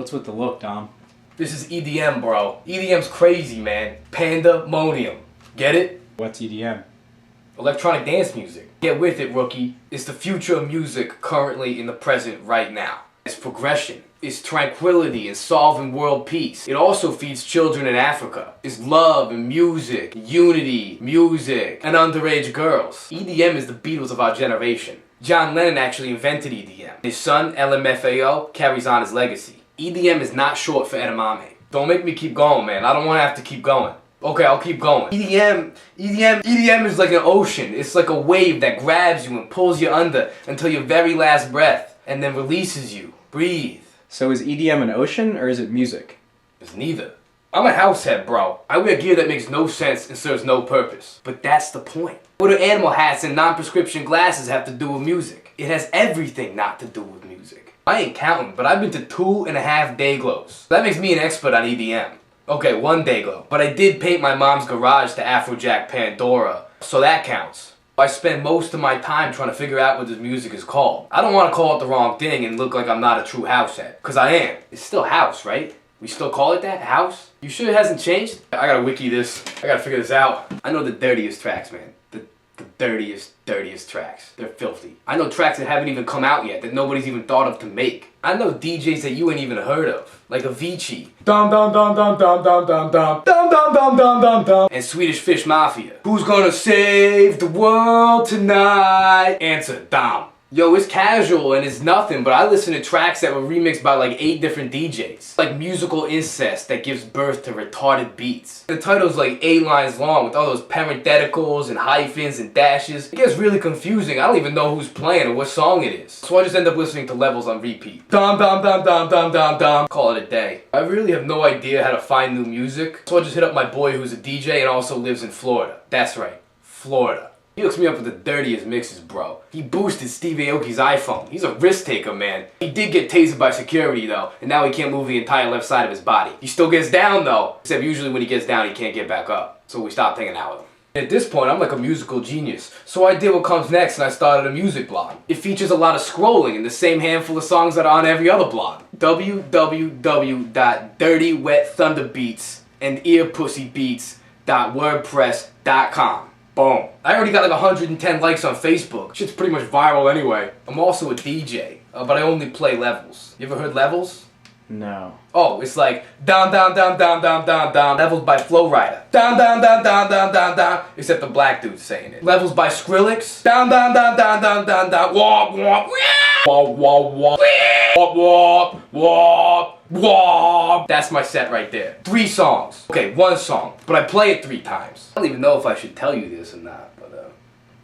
What's with the look, Dom? This is EDM, bro. EDM's crazy, man. Pandemonium. Get it? What's EDM? Electronic dance music. Get with it, rookie. It's the future of music currently in the present right now. It's progression. It's tranquility and solving world peace. It also feeds children in Africa. It's love and music, unity, music, and underage girls. EDM is the Beatles of our generation. John Lennon actually invented EDM. His son, LMFAO, carries on his legacy. EDM is not short for edamame. Don't make me keep going, man. I don't want to have to keep going. Okay, I'll keep going. EDM is like an ocean. It's like a wave that grabs you and pulls you under until your very last breath and then releases you. Breathe. So is EDM an ocean or is it music? It's neither. I'm a househead, bro. I wear gear that makes no sense and serves no purpose. But that's the point. What do animal hats and non-prescription glasses have to do with music? It has everything not to do with music. I ain't counting, but I've been to 2.5 day glows. That makes me an expert on EDM. Okay, 1 day glow. But I did paint my mom's garage to Afrojack Pandora, so that counts. I spend most of my time trying to figure out what this music is called. I don't want to call it the wrong thing and look like I'm not a true househead. Because I am. It's still house, right? We still call it that? House? You sure it hasn't changed? I gotta wiki this. I gotta figure this out. I know the dirtiest tracks, man. The dirtiest tracks. They're filthy. I know tracks that haven't even come out yet, that nobody's even thought of to make. I know DJs that you ain't even heard of. Like Avicii. Dum dum dum dum dum dum dum dum. Dum dum dum dum dum dum. And Swedish Fish Mafia. Who's gonna save the world tonight? Answer, Dom. Yo, it's casual and it's nothing, but I listen to tracks that were remixed by like 8 different DJs. Like musical incest that gives birth to retarded beats. The title's like 8 lines long with all those parentheticals and hyphens and dashes. It gets really confusing. I don't even know who's playing or what song it is. So I just end up listening to levels on repeat. Dum dum dum dum dum dum dum. Call it a day. I really have no idea how to find new music, so I just hit up my boy who's a DJ and also lives in Florida. That's right, Florida. He hooks me up with the dirtiest mixes, bro. He boosted Steve Aoki's iPhone. He's a risk taker, man. He did get tasered by security, though, and now he can't move the entire left side of his body. He still gets down, though. Except usually when he gets down, he can't get back up. So we stopped hanging out with him. At this point, I'm like a musical genius. So I did what comes next and I started a music blog. It features a lot of scrolling and the same handful of songs that are on every other blog. www.dirtywetthunderbeats and earpussybeats.wordpress.com. Boom. I already got like 110 likes on Facebook. Shit's pretty much viral anyway. I'm also a DJ, but I only play levels. You ever heard levels? No. Oh, it's like down, down, down, down, down, down, down. Levels by Flow Rider. Down, down, down, down, down, down, down. Except the black dude's saying it. Levels by Skrillex. Down, down, down, down, down, down, down. Wop, wop, wop, wop, wop, wop, wop, wop, wop. That's my set right there. 3 songs. Okay, 1 song, but I play it 3 times. I don't even know if I should tell you this or not, but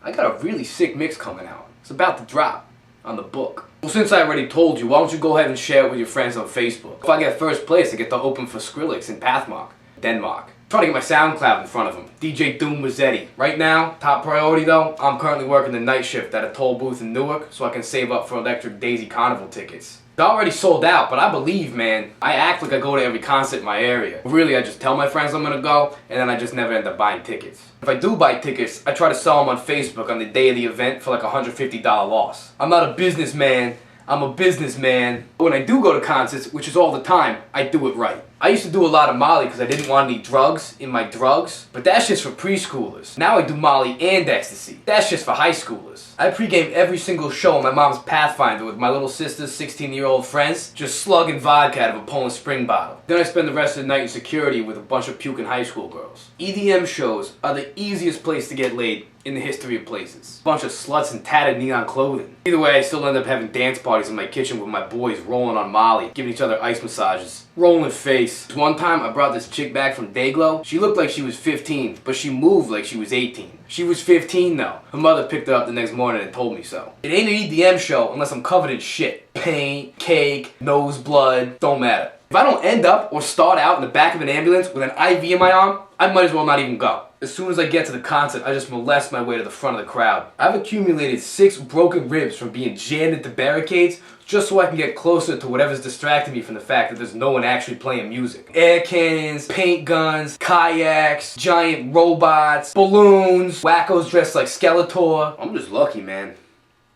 I got a really sick mix coming out. It's about to drop on the book. Well, since I already told you, why don't you go ahead and share it with your friends on Facebook? If I get first place, I get to open for Skrillex in Pathmark, Denmark. I'm trying to get my SoundCloud in front of him. DJ DomMazzetti. Right now, top priority though, I'm currently working the night shift at a toll booth in Newark so I can save up for Electric Daisy Carnival tickets. They're already sold out, but I believe, man, I act like I go to every concert in my area. Really, I just tell my friends I'm gonna go, and then I just never end up buying tickets. If I do buy tickets, I try to sell them on Facebook on the day of the event for like a $150 loss. I'm not a businessman, I'm a businessman. When I do go to concerts, which is all the time, I do it right. I used to do a lot of Molly because I didn't want any drugs in my drugs, but that's just for preschoolers. Now I do Molly and ecstasy. That's just for high schoolers. I pregame every single show on my mom's Pathfinder with my little sister's 16-year-old friends, just slugging vodka out of a Poland Spring bottle. Then I spend the rest of the night in security with a bunch of puking high school girls. EDM shows are the easiest place to get laid in the history of places. A bunch of sluts in tattered neon clothing. Either way, I still end up having dance parties in my kitchen with my boys rolling on Molly, giving each other ice massages. Rolling face. One time I brought this chick back from Dayglow. She looked like she was 15, but she moved like she was 18. She was 15 though. Her mother picked her up the next morning and told me so. It ain't an EDM show unless I'm covered in shit. Paint, cake, nose blood, don't matter. If I don't end up or start out in the back of an ambulance with an IV in my arm, I might as well not even go. As soon as I get to the concert, I just molest my way to the front of the crowd. I've accumulated 6 broken ribs from being jammed into barricades just so I can get closer to whatever's distracting me from the fact that there's no one actually playing music. Air cannons, paint guns, kayaks, giant robots, balloons, wackos dressed like Skeletor. I'm just lucky, man.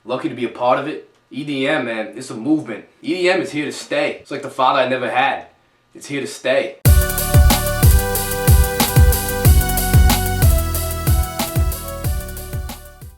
Lucky to be a part of it. EDM, man, it's a movement. EDM is here to stay. It's like the father I never had. It's here to stay.